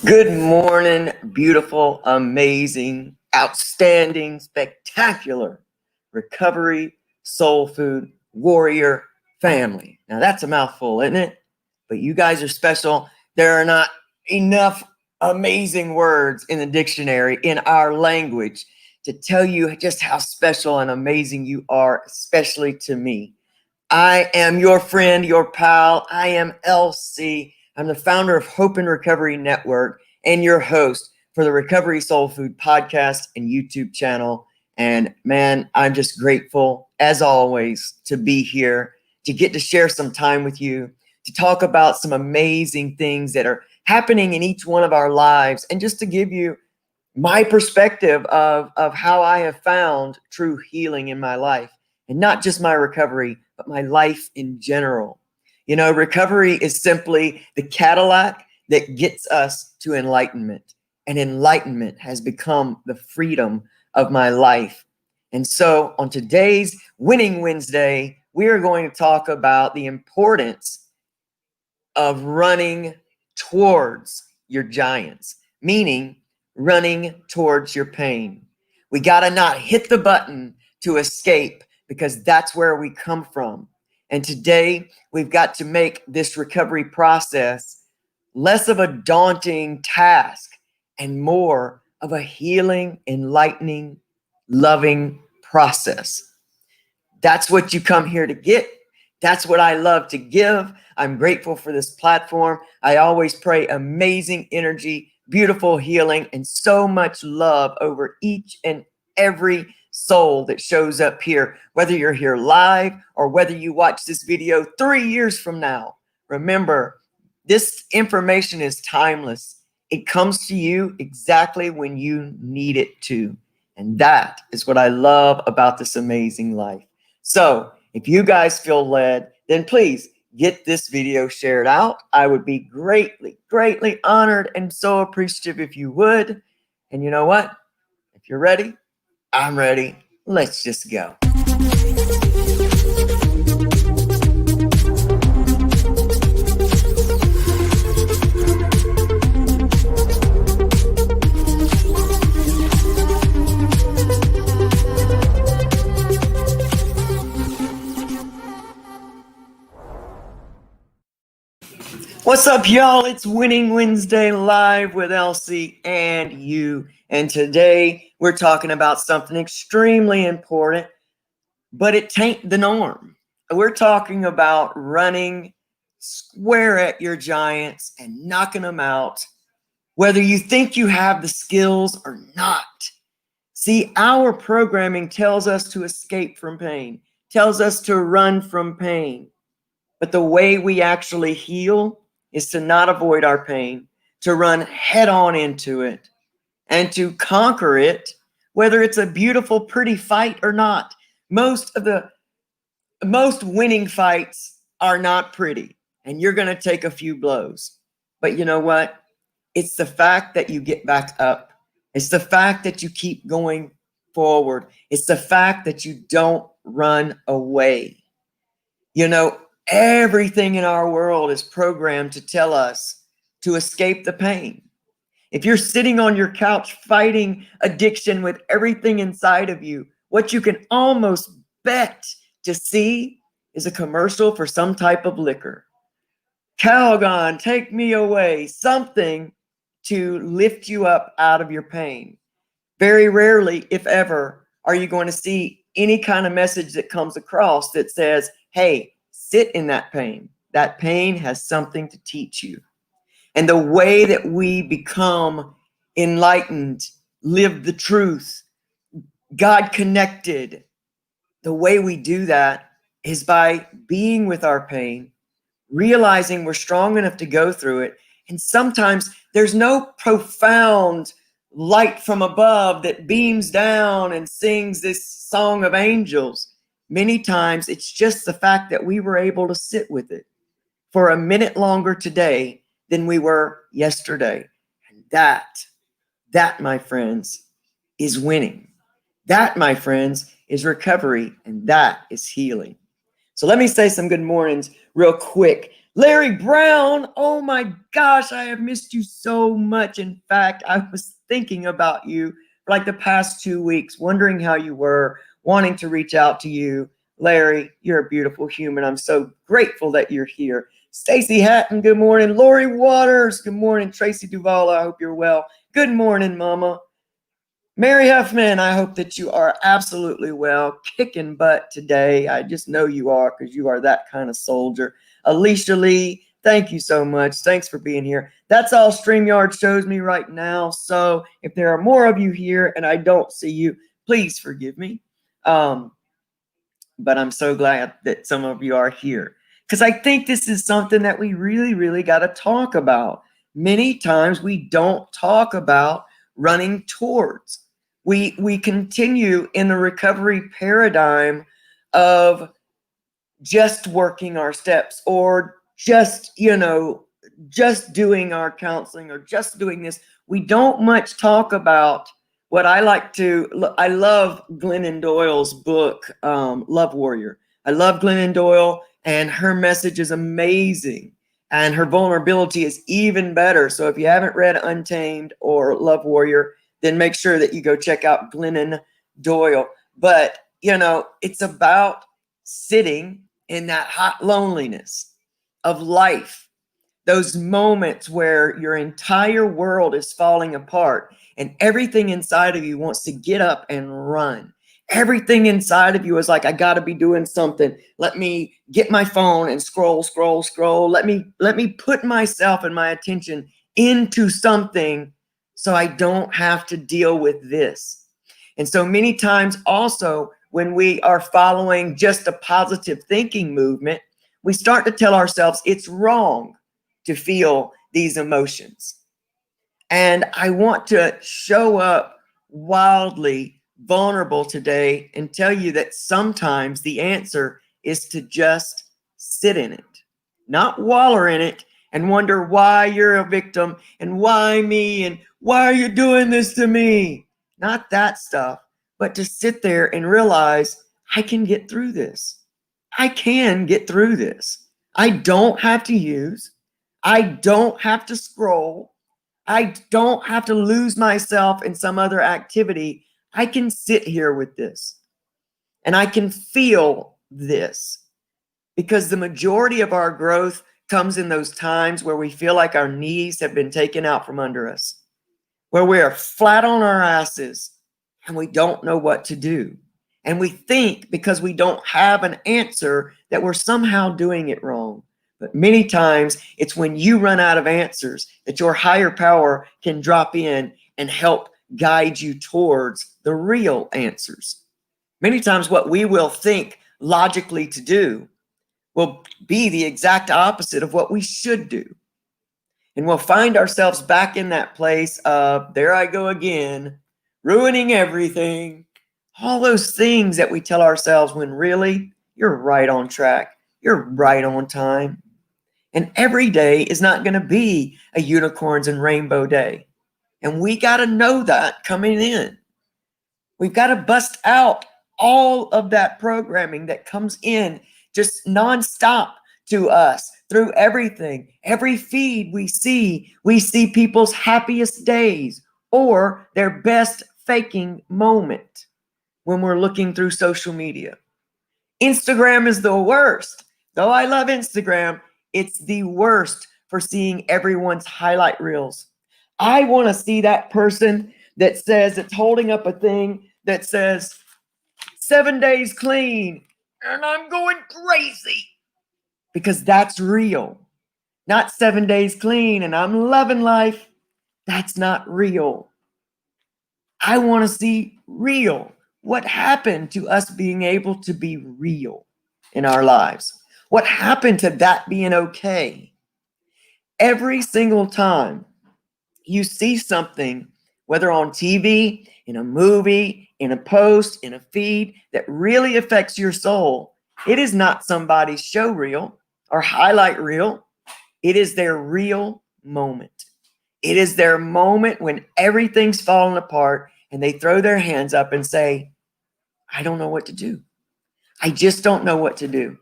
Good morning, beautiful, amazing, outstanding, spectacular recovery, soul food, warrior family. Now that's a mouthful, isn't it? But you guys are special. There are not enough amazing words in the dictionary in our language to tell you just how special and amazing you are, especially to me. I am your friend, your pal. I am LC. I'm the founder of Hope and Recovery Network and your host for the Recovery Soul Food podcast and YouTube channel. And man, I'm just grateful, as always, to be here, to get to share some time with you, to talk about some amazing things that are happening in each one of our lives, and just to give you my perspective of how I have found true healing in my life, and not just my recovery, but my life in general. You know, recovery is simply the Cadillac that gets us to enlightenment, and enlightenment has become the freedom of my life. And so on today's Winning Wednesday, we are going to talk about the importance of running towards your giants, meaning running towards your pain. We got to not hit the button to escape, because that's where we come from. And today we've got to make this recovery process less of a daunting task and more of a healing, enlightening, loving process. That's what you come here to get. That's what I love to give. I'm grateful for this platform. I always pray amazing energy, beautiful healing, and so much love over each and every soul that shows up here, whether you're here live or whether you watch this video 3 years from now. Remember, this information is timeless. It comes to you exactly when you need it to. And that is what I love about this amazing life. So if you guys feel led, then please get this video shared out. I would be greatly, greatly honored and so appreciative if you would. And you know what? If you're ready, I'm ready. Let's just go. What's up, y'all? It's Winning Wednesday live with Elsie and you. And today we're talking about something extremely important, but it tain't the norm. We're talking about running square at your giants and knocking them out, whether you think you have the skills or not. See, our programming tells us to escape from pain, tells us to run from pain. But the way we actually heal is to not avoid our pain, to run head on into it, and to conquer it, whether it's a beautiful, pretty fight or not. Most winning fights are not pretty, and you're going to take a few blows. But you know what? It's the fact that you get back up. It's the fact that you keep going forward. It's the fact that you don't run away. You know, everything in our world is programmed to tell us to escape the pain. If you're sitting on your couch fighting addiction with everything inside of you, what you can almost bet to see is a commercial for some type of liquor. Calgon, take me away, something to lift you up out of your pain. Very rarely, if ever, are you going to see any kind of message that comes across that says, hey, sit in that pain. That pain has something to teach you. And the way that we become enlightened, live the truth, God connected, the way we do that is by being with our pain, realizing we're strong enough to go through it. And sometimes there's no profound light from above that beams down and sings this song of angels. Many times it's just the fact that we were able to sit with it for a minute longer today than we were yesterday. And that, my friends, is winning. That, my friends, is recovery, and that is healing. So let me say some good mornings real quick. Larry Brown, oh my gosh, I have missed you so much. In fact, I was thinking about you for like the past 2 weeks, wondering how you were, wanting to reach out to you. Larry, you're a beautiful human. I'm so grateful that you're here. Stacy Hatton, good morning. Lori Waters, good morning. Tracy Duval, I hope you're well. Good morning, Mama. Mary Huffman, I hope that you are absolutely well, kicking butt today. I just know you are, because you are that kind of soldier. Alicia Lee, thank you so much. Thanks for being here. That's all StreamYard shows me right now. So if there are more of you here and I don't see you, please forgive me. But I'm so glad that some of you are here, because I think this is something that we really, really got to talk about. Many times we don't talk about running towards. We continue in the recovery paradigm of just working our steps, or just doing our counseling, or just doing this. We don't much talk about what I love Glennon Doyle's book, Love Warrior. I love Glennon Doyle, and her message is amazing, and her vulnerability is even better. So if you haven't read Untamed or Love Warrior, then make sure that you go check out Glennon Doyle. But, it's about sitting in that hot loneliness of life, those moments where your entire world is falling apart and everything inside of you wants to get up and run. Everything inside of you is like, I got to be doing something. Let me get my phone and scroll. Let me put myself and my attention into something so I don't have to deal with this. And so many times also, when we are following just a positive thinking movement, we start to tell ourselves it's wrong to feel these emotions. And I want to show up wildly vulnerable today and tell you that sometimes the answer is to just sit in it, not waller in it and wonder why you're a victim and why me and why are you doing this to me? Not that stuff, but to sit there and realize I can get through this. I can get through this. I don't have to use. I don't have to scroll. I don't have to lose myself in some other activity. I can sit here with this and I can feel this, because the majority of our growth comes in those times where we feel like our knees have been taken out from under us, where we are flat on our asses and we don't know what to do. And we think because we don't have an answer that we're somehow doing it wrong. But many times it's when you run out of answers that your higher power can drop in and help guide you towards the real answers. Many times what we will think logically to do will be the exact opposite of what we should do. And we'll find ourselves back in that place of, there I go again, ruining everything. All those things that we tell ourselves when really you're right on track. You're right on time. And every day is not going to be a unicorns and rainbow day. And we got to know that coming in. We've got to bust out all of that programming that comes in just nonstop to us through everything. Every feed we see people's happiest days or their best faking moment when we're looking through social media. Instagram is the worst. Though I love Instagram, it's the worst for seeing everyone's highlight reels. I want to see that person that says, it's holding up a thing that says 7 days clean and I'm going crazy, because that's real. Not 7 days clean and I'm loving life. That's not real. I want to see real. What happened to us being able to be real in our lives? What happened to that being okay? Every single time you see something, whether on TV, in a movie, in a post, in a feed, that really affects your soul, it is not somebody's show reel or highlight reel. It is their real moment. It is their moment when everything's falling apart and they throw their hands up and say, I don't know what to do. I just don't know what to do.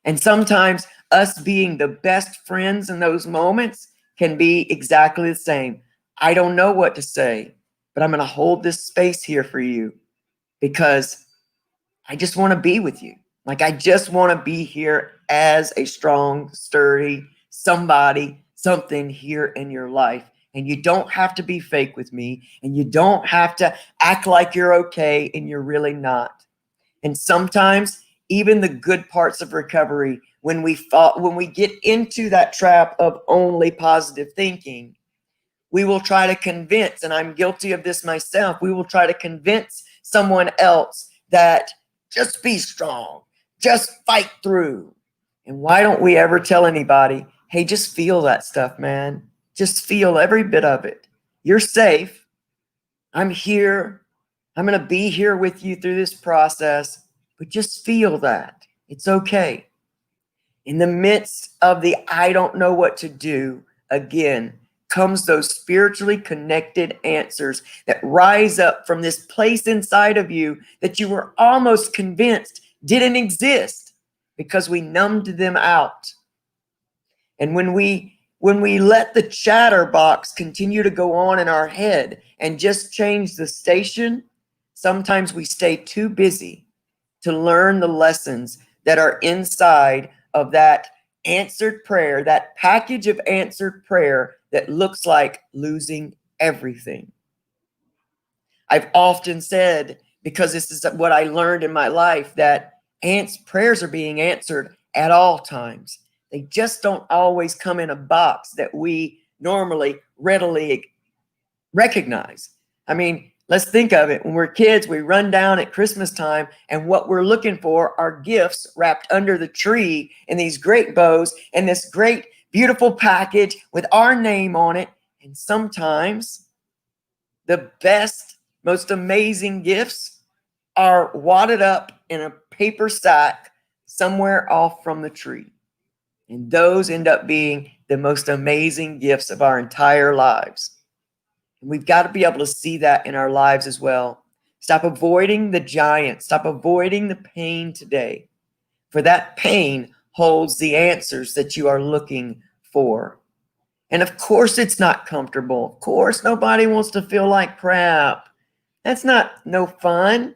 And sometimes us being the best friends in those moments can be exactly the same. I don't know what to say, but I'm going to hold this space here for you because I just want to be with you. Like, I just want to be here as a strong, sturdy somebody, something here in your life. And you don't have to be fake with me, and you don't have to act like you're okay and you're really not. And sometimes even the good parts of recovery, when we get into that trap of only positive thinking, we will try to convince, and I'm guilty of this myself, we will try to convince someone else that just be strong, just fight through. And why don't we ever tell anybody, hey, just feel that stuff, man. Just feel every bit of it. You're safe. I'm here. I'm going to be here with you through this process, but just feel that. It's okay. In the midst of the I don't know what to do, again, comes those spiritually connected answers that rise up from this place inside of you that you were almost convinced didn't exist because we numbed them out. And when we let the chatterbox continue to go on in our head and just change the station, sometimes we stay too busy to learn the lessons that are inside of that answered prayer, that package of answered prayer that looks like losing everything. I've often said, because this is what I learned in my life, that prayers are being answered at all times. They just don't always come in a box that we normally readily recognize. I mean, let's think of it. When we're kids, we run down at Christmas time, and what we're looking for are gifts wrapped under the tree in these great bows and this great, beautiful package with our name on it. And sometimes the best, most amazing gifts are wadded up in a paper sack somewhere off from the tree. And those end up being the most amazing gifts of our entire lives. And we've got to be able to see that in our lives as well. Stop avoiding the giant. Stop avoiding the pain today. For that pain holds the answers that you are looking for. And of course, it's not comfortable. Of course, nobody wants to feel like crap. That's no fun.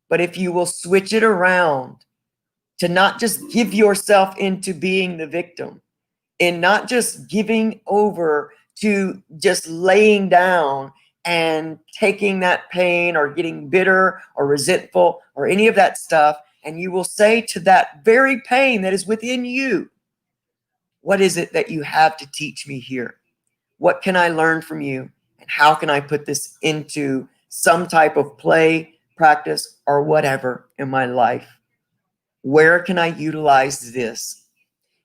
But if you will switch it around to not just give yourself into being the victim, and not just giving over to just laying down and taking that pain or getting bitter or resentful or any of that stuff, and you will say to that very pain that is within you, what is it that you have to teach me here? What can I learn from you? And how can I put this into some type of play, practice, or whatever in my life? Where can I utilize this?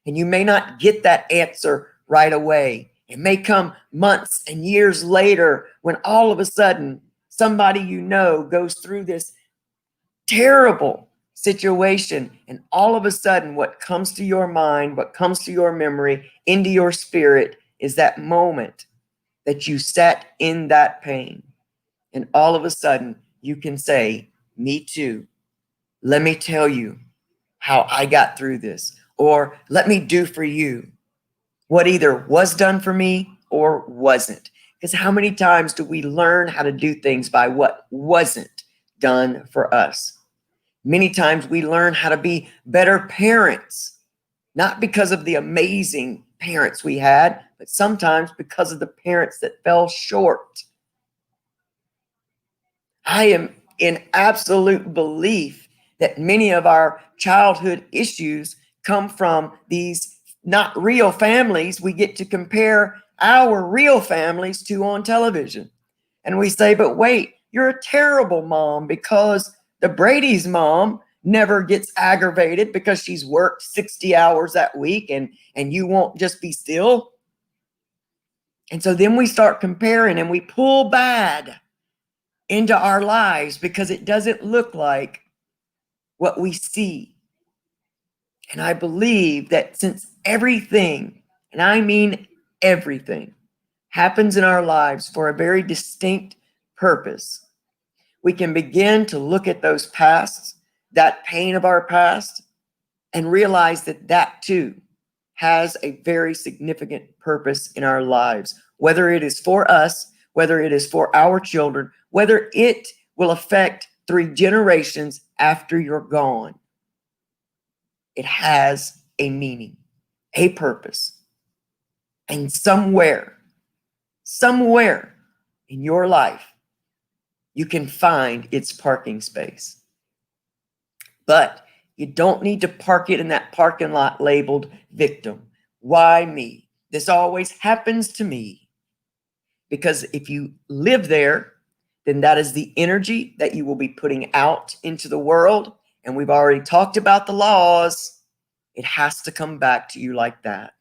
And you may not get that answer right away. It may come months and years later when all of a sudden somebody you know goes through this terrible situation, and all of a sudden what comes to your mind, what comes to your memory, into your spirit is that moment that you sat in that pain. And all of a sudden you can say, me too. Let me tell you how I got through this. Or let me do for you what either was done for me or wasn't. Because how many times do we learn how to do things by what wasn't done for us? Many times we learn how to be better parents, not because of the amazing parents we had, but sometimes because of the parents that fell short. I am in absolute belief that many of our childhood issues come from these not real families we get to compare our real families to on television. And we say, but wait, you're a terrible mom because the Brady's mom never gets aggravated because she's worked 60 hours that week and you won't just be still. And so then we start comparing and we pull bad into our lives because it doesn't look like what we see. And I believe that since everything, and I mean everything, happens in our lives for a very distinct purpose, we can begin to look at those pasts, that pain of our past, and realize that that too has a very significant purpose in our lives, whether it is for us, whether it is for our children, whether it will affect 3 generations after you're gone. It has a meaning, a purpose. And somewhere in your life, you can find its parking space. But you don't need to park it in that parking lot labeled victim. Why me? This always happens to me. Because if you live there, then that is the energy that you will be putting out into the world. And we've already talked about the laws. It has to come back to you like that.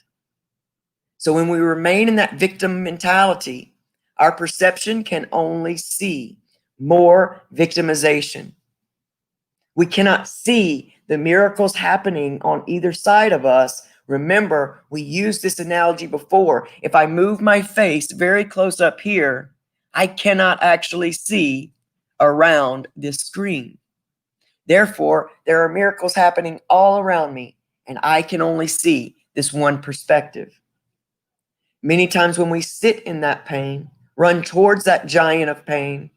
So when we remain in that victim mentality, our perception can only see more victimization. We cannot see the miracles happening on either side of us. Remember, we used this analogy before. If I move my face very close up here, I cannot actually see around this screen. Therefore, there are miracles happening all around me, and I can only see this one perspective. Many times when we sit in that pain, run towards that giant of pain,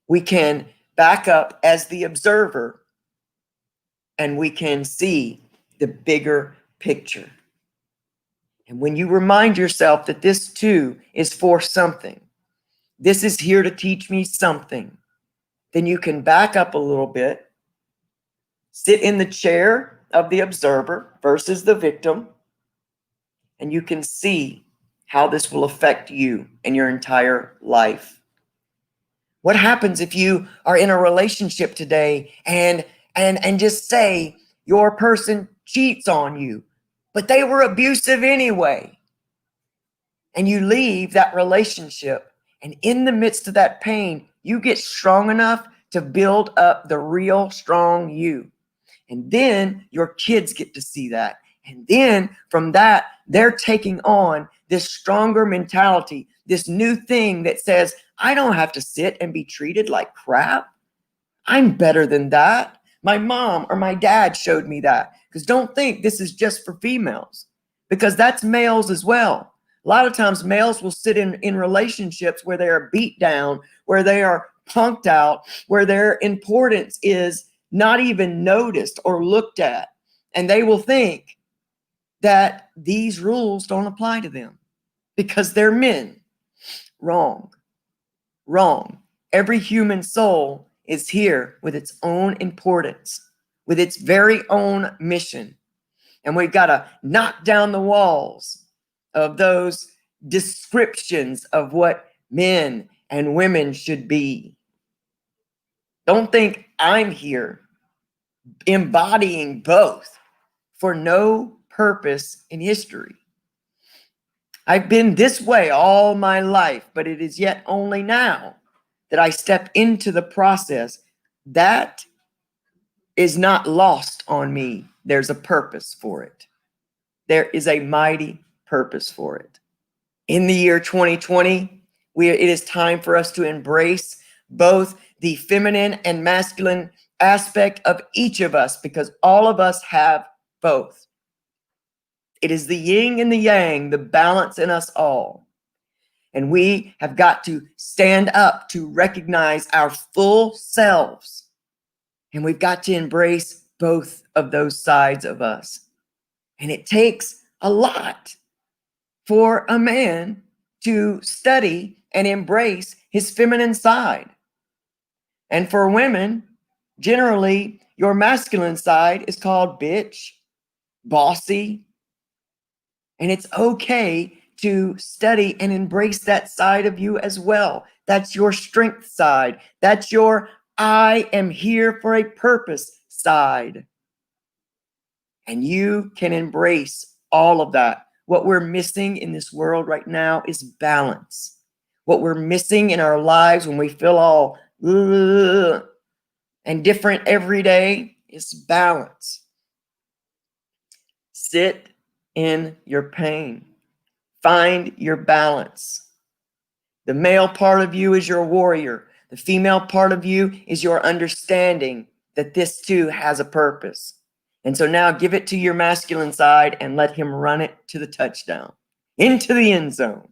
we can back up as the observer and we can see the bigger picture. And when you remind yourself that this too is for something, this is here to teach me something, then you can back up a little bit, sit in the chair of the observer versus the victim, and you can see how this will affect you and your entire life. What happens if you are in a relationship today and just say your person cheats on you, but they were abusive anyway, and you leave that relationship, and in the midst of that pain, you get strong enough to build up the real strong you. And then your kids get to see that. And then from that, they're taking on this stronger mentality, this new thing that says, I don't have to sit and be treated like crap. I'm better than that. My mom or my dad showed me that. Because don't think this is just for females, because that's males as well. A lot of times males will sit in relationships where they are beat down, where they are punked out, where their importance is not even noticed or looked at. And they will think that these rules don't apply to them because they're men. Wrong. Every human soul is here with its own importance, with its very own mission. And we've got to knock down the walls of those descriptions of what men and women should be. Don't think I'm here embodying both for no purpose in history. I've been this way all my life, but it is yet only now that I step into the process. That is not lost on me. There's a purpose for it. There is a mighty purpose for it. In the year 2020, it is time for us to embrace both the feminine and masculine aspect of each of us, because all of us have both. It is the yin and the yang, the balance in us all. And we have got to stand up to recognize our full selves. And we've got to embrace both of those sides of us. And it takes a lot for a man to study and embrace his feminine side. And for women, generally, your masculine side is called bitch, bossy. And it's okay to study and embrace that side of you as well. That's your strength side. That's your I am here for a purpose side. And you can embrace all of that. What we're missing in this world right now is balance. What we're missing in our lives when we feel all and different every day is balance. Sit in your pain. Find your balance. The male part of you is your warrior. The female part of you is your understanding that this too has a purpose. And so now give it to your masculine side and let him run it to the touchdown, into the end zone.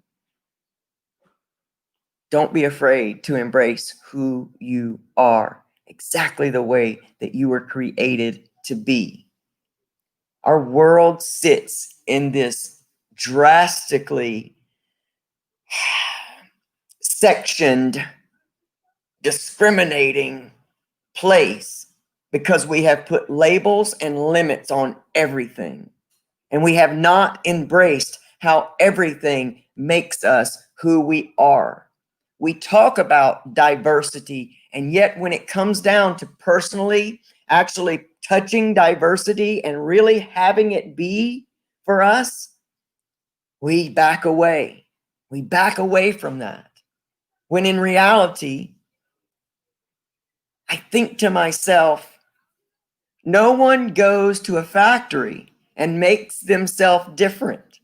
Don't be afraid to embrace who you are, exactly the way that you were created to be. Our world sits in this drastically sectioned, discriminating place because we have put labels and limits on everything. And we have not embraced how everything makes us who we are. We talk about diversity, and yet when it comes down to personally actually touching diversity and really having it be for us, we back away. We back away from that. When in reality, I think to myself, no one goes to a factory and makes themselves different.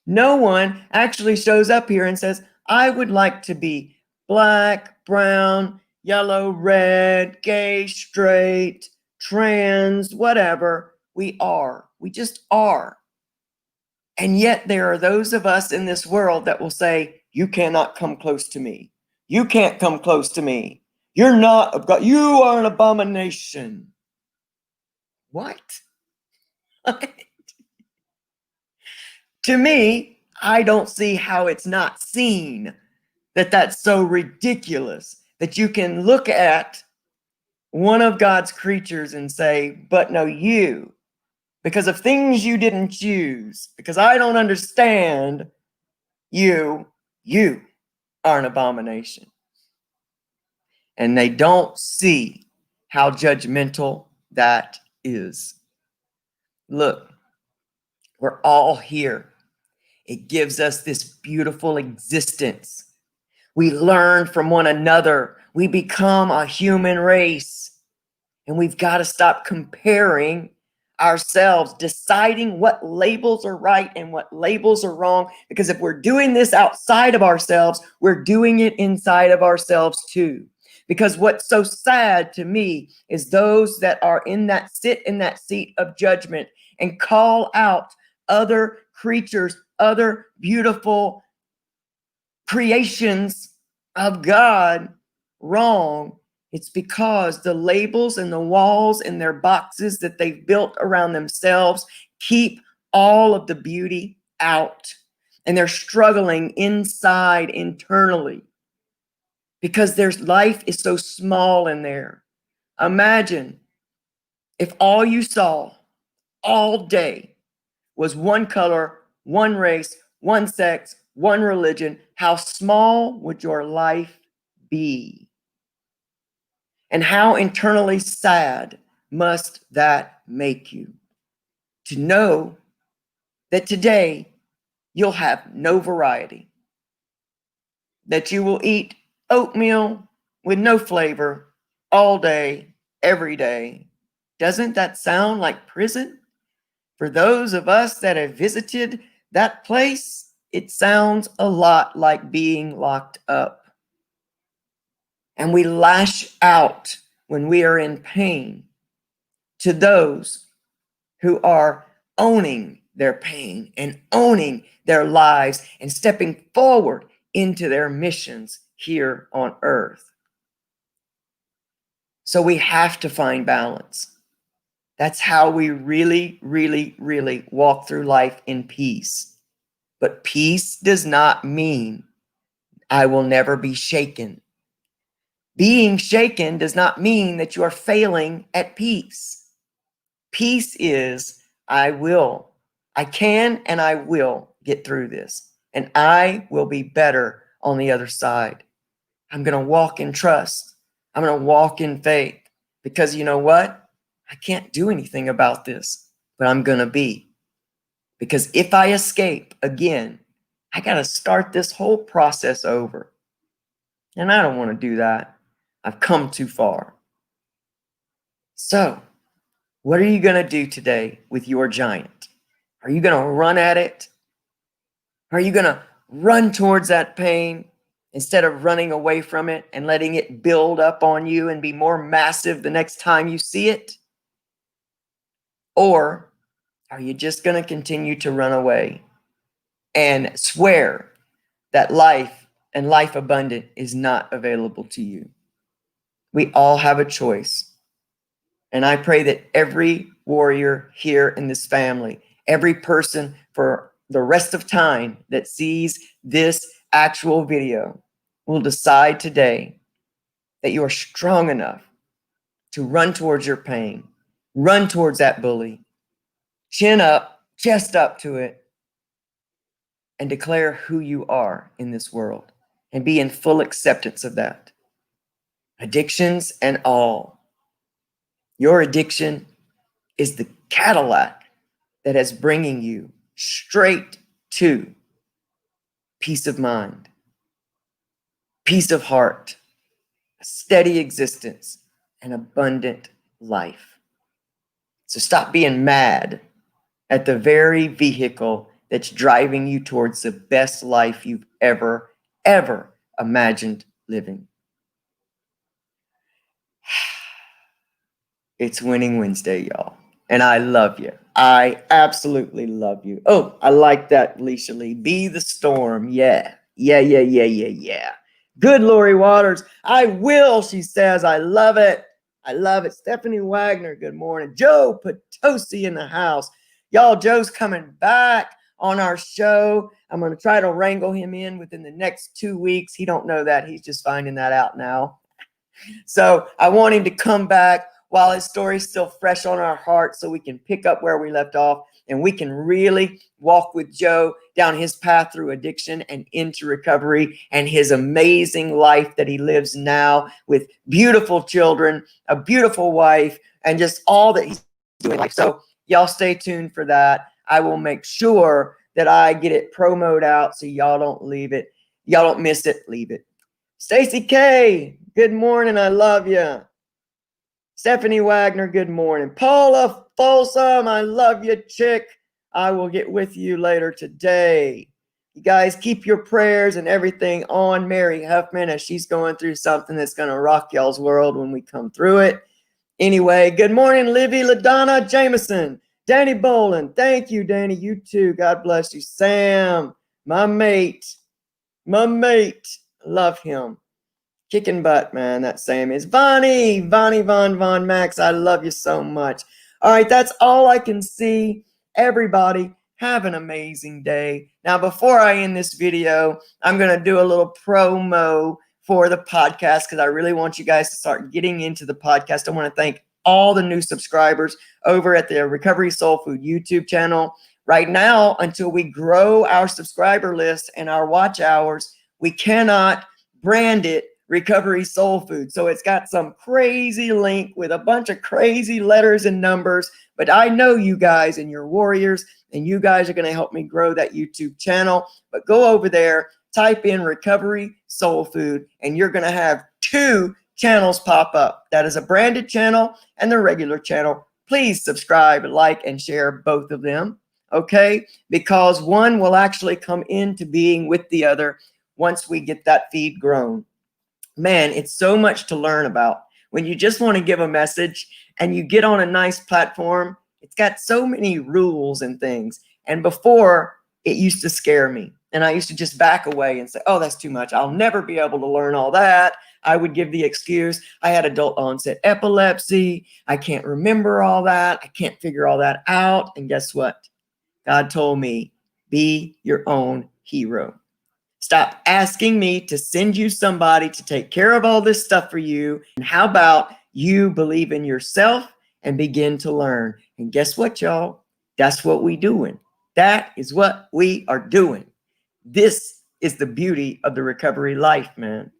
No one actually shows up here and says, I would like to be black, brown, yellow, red, gay, straight, trans, whatever. We are. We just are. And yet there are those of us in this world that will say, you cannot come close to me. You can't come close to me. You're not of God. You are an abomination. What? To me, I don't see how it's not seen that that's so ridiculous that you can look at one of God's creatures and say, but no, you, because of things you didn't choose, because I don't understand you are an abomination. And they don't see how judgmental that is. Look, we're all here. It gives us this beautiful existence. We learn from one another. We become a human race. And we've got to stop comparing ourselves, deciding what labels are right and what labels are wrong. Because if we're doing this outside of ourselves, we're doing it inside of ourselves too. Because what's so sad to me is those that are sit in that seat of judgment and call out other creatures, other beautiful creations of God wrong. It's because the labels and the walls and their boxes that they've built around themselves keep all of the beauty out. And they're struggling inside internally because their life is so small in there. Imagine if all you saw all day was one color, one race, one sex, one religion. How small would your life be? And how internally sad must that make you to know that today you'll have no variety, that you will eat oatmeal with no flavor all day, every day. Doesn't that sound like prison? For those of us that have visited that place, it sounds a lot like being locked up. And we lash out when we are in pain to those who are owning their pain and owning their lives and stepping forward into their missions here on earth. So we have to find balance. That's how we really, really, really walk through life in peace. But peace does not mean I will never be shaken. Being shaken does not mean that you are failing at peace. Peace is, I can, and I will get through this. And I will be better on the other side. I'm going to walk in trust. I'm going to walk in faith. Because you know what? I can't do anything about this, but I'm going to be. Because if I escape again, I got to start this whole process over. And I don't want to do that. I've come too far. So, what are you going to do today with your giant? Are you going to run at it? Are you going to run towards that pain instead of running away from it and letting it build up on you and be more massive the next time you see it? Or are you just going to continue to run away and swear that life and life abundant is not available to you? We all have a choice. And I pray that every warrior here in this family, every person for the rest of time that sees this actual video will decide today that you are strong enough to run towards your pain, run towards that bully, chin up, chest up to it, and declare who you are in this world and be in full acceptance of that. Addictions and all. Your addiction is the Cadillac that is bringing you straight to peace of mind, peace of heart, a steady existence, an abundant life. So stop being mad at the very vehicle that's driving you towards the best life you've ever imagined living. It's Winning Wednesday, y'all. And I love you. I absolutely love you. Oh, I like that, Leisha Lee. Be the storm. Yeah. Good, Lori Waters. I will, she says. I love it. I love it. Stephanie Wagner, good morning. Joe Potosi in the house. Y'all, Joe's coming back on our show. I'm going to try to wrangle him in within the next 2 weeks. He don't know that. He's just finding that out now. So I want him to come back while his story's still fresh on our hearts so we can pick up where we left off and we can really walk with Joe down his path through addiction and into recovery and his amazing life that he lives now with beautiful children, a beautiful wife, and just all that he's doing in life. So y'all stay tuned for that. I will make sure that I get it promoted out so y'all don't leave it. Y'all don't miss it. Leave it. Stacy K, good morning. I love you. Stephanie Wagner, good morning. Paula Folsom, I love you, chick. I will get with you later today. You guys keep your prayers and everything on Mary Huffman as she's going through something that's going to rock y'all's world when we come through it. Anyway, good morning, Livy LaDonna Jameson. Danny Bolin, thank you, Danny. You too. God bless you. Sam, my mate. Love him. Kicking butt, man. That Sam is Vonnie Von Max. I love you so much. All right, that's all I can see. Everybody, have an amazing day. Now, before I end this video, I'm going to do a little promo for the podcast because I really want you guys to start getting into the podcast. I want to thank all the new subscribers over at the Recovery Soul Food YouTube channel. Right now, until we grow our subscriber list and our watch hours, we cannot brand it Recovery Soul Food. So it's got some crazy link with a bunch of crazy letters and numbers, but I know you guys and your warriors, and you guys are going to help me grow that YouTube channel. But go over there, type in Recovery Soul Food, and you're going to have 2 channels pop up. That is a branded channel and the regular channel. Please subscribe, like, and share both of them, okay? Because one will actually come into being with the other once we get that feed grown. Man, it's so much to learn about. When you just want to give a message and you get on a nice platform, it's got so many rules and things. And before, it used to scare me. And I used to just back away and say, oh, that's too much. I'll never be able to learn all that. I would give the excuse, I had adult onset epilepsy. I can't remember all that. I can't figure all that out. And guess what? God told me, be your own hero. Stop asking me to send you somebody to take care of all this stuff for you. And how about you believe in yourself and begin to learn? And guess what, y'all? That's what we doing. That is what we are doing. This is the beauty of the recovery life, man.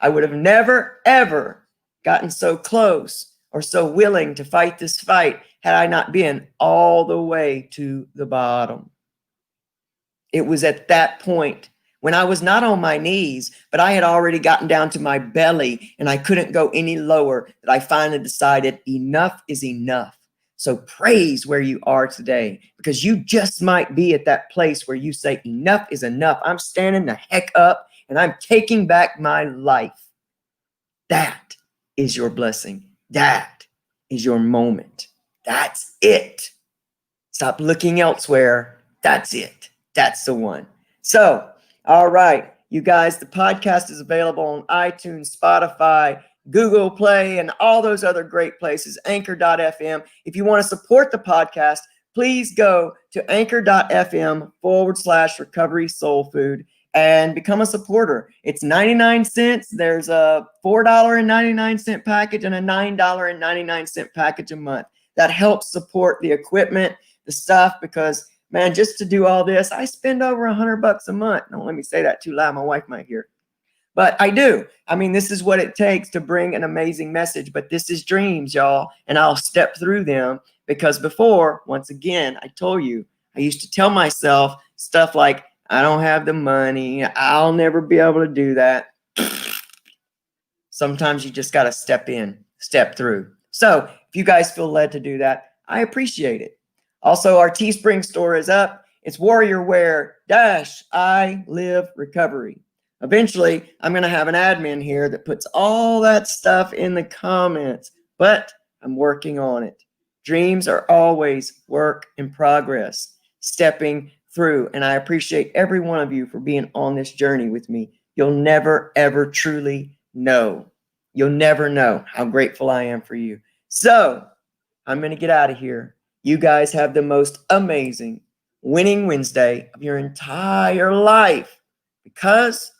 I would have never, ever gotten so close or so willing to fight this fight had I not been all the way to the bottom. It was at that point when I was not on my knees, but I had already gotten down to my belly and I couldn't go any lower, that I finally decided enough is enough. So praise where you are today, because you just might be at that place where you say, enough is enough. I'm standing the heck up and I'm taking back my life. That is your blessing. That is your moment. That's it. Stop looking elsewhere. That's it. That's the one. So, all right, you guys, the podcast is available on iTunes, Spotify, Google Play, and all those other great places, anchor.fm. If you want to support the podcast, please go to anchor.fm/recovery soul food and become a supporter. It's 99 cents. There's a $4.99 package and a $9.99 package a month. That helps support the equipment, the stuff, because man, just to do all this, I spend over $100 a month. Don't let me say that too loud. My wife might hear. But I do. I mean, this is what it takes to bring an amazing message. But this is dreams, y'all. And I'll step through them because before, once again, I told you, I used to tell myself stuff like, I don't have the money. I'll never be able to do that. Sometimes you just got to step through. So if you guys feel led to do that, I appreciate it. Also, our Teespring store is up. It's warriorwear-I Live Recovery. Eventually, I'm going to have an admin here that puts all that stuff in the comments, but I'm working on it. Dreams are always work in progress, stepping through, and I appreciate every one of you for being on this journey with me. You'll never, ever truly know. You'll never know how grateful I am for you. So, I'm going to get out of here. You guys have the most amazing winning Wednesday of your entire life because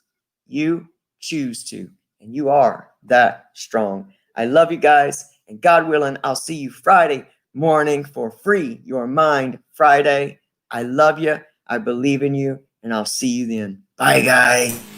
you choose to, and you are that strong. I love you guys, and God willing, I'll see you Friday morning for Free Your Mind Friday. I love you. I believe in you, and I'll see you then. Bye, guys.